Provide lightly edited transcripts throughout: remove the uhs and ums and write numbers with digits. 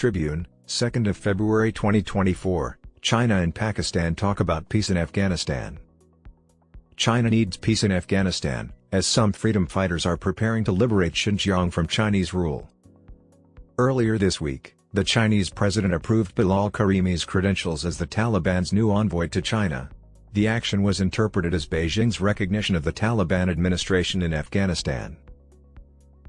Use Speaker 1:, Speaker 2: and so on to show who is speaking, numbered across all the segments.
Speaker 1: Tribune, 2nd of February 2024, China and Pakistan talk about peace in Afghanistan. China needs peace in Afghanistan, as some freedom fighters are preparing to liberate Xinjiang from Chinese rule. Earlier this week, the Chinese president approved Bilal Karimi's credentials as the Taliban's new envoy to China. The action was interpreted as Beijing's recognition of the Taliban administration in Afghanistan.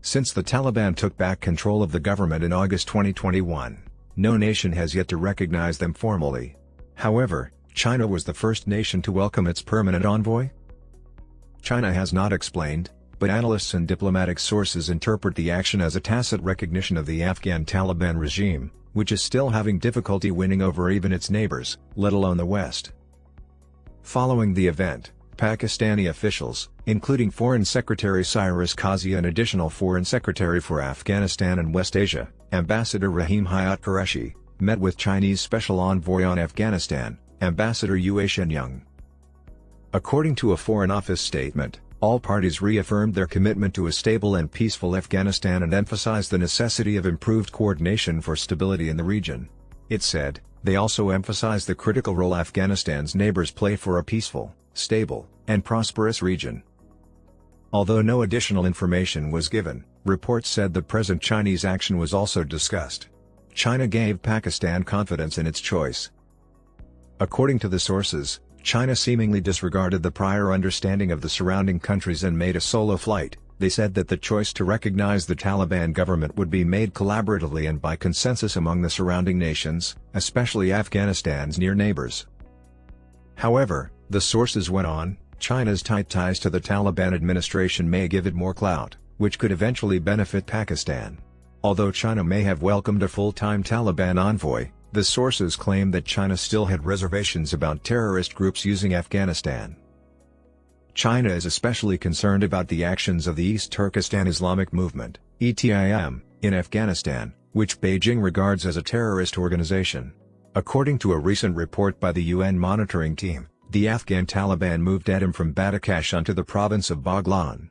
Speaker 1: Since the Taliban took back control of the government in August 2021, no nation has yet to recognize them formally. However, China was the first nation to welcome its permanent envoy. China has not explained, but analysts and diplomatic sources interpret the action as a tacit recognition of the Afghan Taliban regime, which is still having difficulty winning over even its neighbors, let alone the West. Following the event, Pakistani officials, including Foreign Secretary Cyrus Qazi and additional Foreign Secretary for Afghanistan and West Asia, Ambassador Rahim Hayat Qureshi, met with Chinese Special Envoy on Afghanistan, Ambassador Yue Xinjiang. According to a Foreign Office statement, all parties reaffirmed their commitment to a stable and peaceful Afghanistan and emphasized the necessity of improved coordination for stability in the region. It said, they also emphasized the critical role Afghanistan's neighbors play for a peaceful, stable, and prosperous region. Although no additional information was given, reports said the present Chinese action was also discussed. China gave Pakistan confidence in its choice. According to the sources, China seemingly disregarded the prior understanding of the surrounding countries and made a solo flight. They said that the choice to recognize the Taliban government would be made collaboratively and by consensus among the surrounding nations, especially Afghanistan's near neighbors. However, the sources went on, China's tight ties to the Taliban administration may give it more clout, which could eventually benefit Pakistan. Although China may have welcomed a full-time Taliban envoy, the sources claim that China still had reservations about terrorist groups using Afghanistan. China is especially concerned about the actions of the East Turkestan Islamic Movement, ETIM, in Afghanistan, which Beijing regards as a terrorist organization. According to a recent report by the UN monitoring team, the Afghan Taliban moved ETIM from Badakhsh onto the province of Baghlan.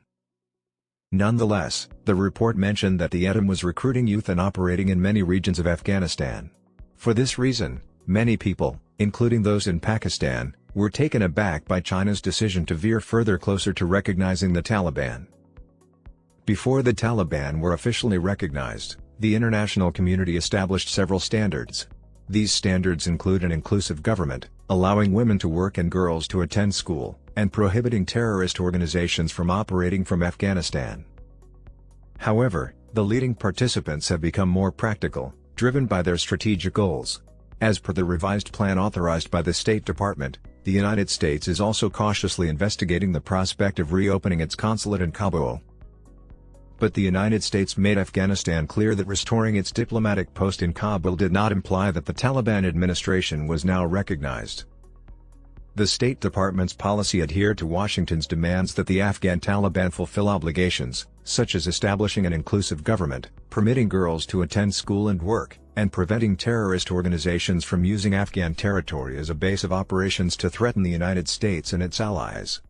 Speaker 1: Nonetheless, the report mentioned that the ETIM was recruiting youth and operating in many regions of Afghanistan. For this reason, many people, including those in Pakistan, were taken aback by China's decision to veer further closer to recognizing the Taliban. Before the Taliban were officially recognized, the international community established several standards. These standards include an inclusive government, allowing women to work and girls to attend school, and prohibiting terrorist organizations from operating from Afghanistan. However, the leading participants have become more practical, driven by their strategic goals. As per the revised plan authorized by the State Department, the United States is also cautiously investigating the prospect of reopening its consulate in Kabul. But the United States made Afghanistan clear that restoring its diplomatic post in Kabul did not imply that the Taliban administration was now recognized. The State Department's policy adhered to Washington's demands that the Afghan Taliban fulfill obligations, such as establishing an inclusive government, permitting girls to attend school and work, and preventing terrorist organizations from using Afghan territory as a base of operations to threaten the United States and its allies.